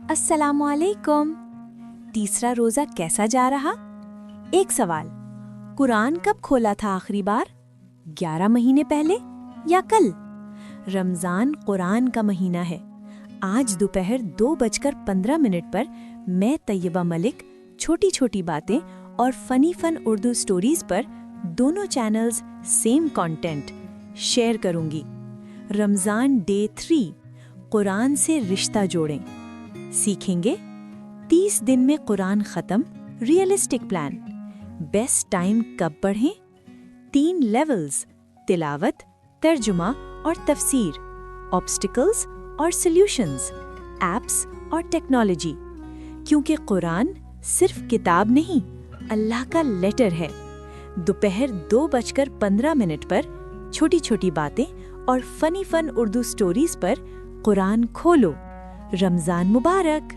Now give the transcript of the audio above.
अस्सलामु अलैकुम। तीसरा रोज़ा कैसा जा रहा? एक सवाल, कुरान कब खोला था आखिरी बार? 11 महीने पहले या कल? रमज़ान कुरान का महीना है। आज दोपहर 2:15 पर मैं तैयबा मलिक छोटी छोटी बातें और फन उर्दू स्टोरीज पर दोनों चैनल्स सेम कंटेंट शेयर करूंगी। रमज़ान डे 3 कुरान से रिश्ता जोड़ें। सीखेंगे 30 दिन में कुरान ख़त्म, रियलिस्टिक प्लान, बेस्ट टाइम कब पढ़ें, 3 लेवल्स, तिलावत, तर्जुमा और तफसीर, ऑब्स्टिकल्स और सॉल्यूशंस, एप्स और टेक्नोलॉजी। क्योंकि कुरान सिर्फ किताब नहीं, अल्लाह का लेटर है। दोपहर 2:15 पर छोटी छोटी बातें और फन उर्दू स्टोरीज पर कुरान खोलो। रमज़ान मुबारक।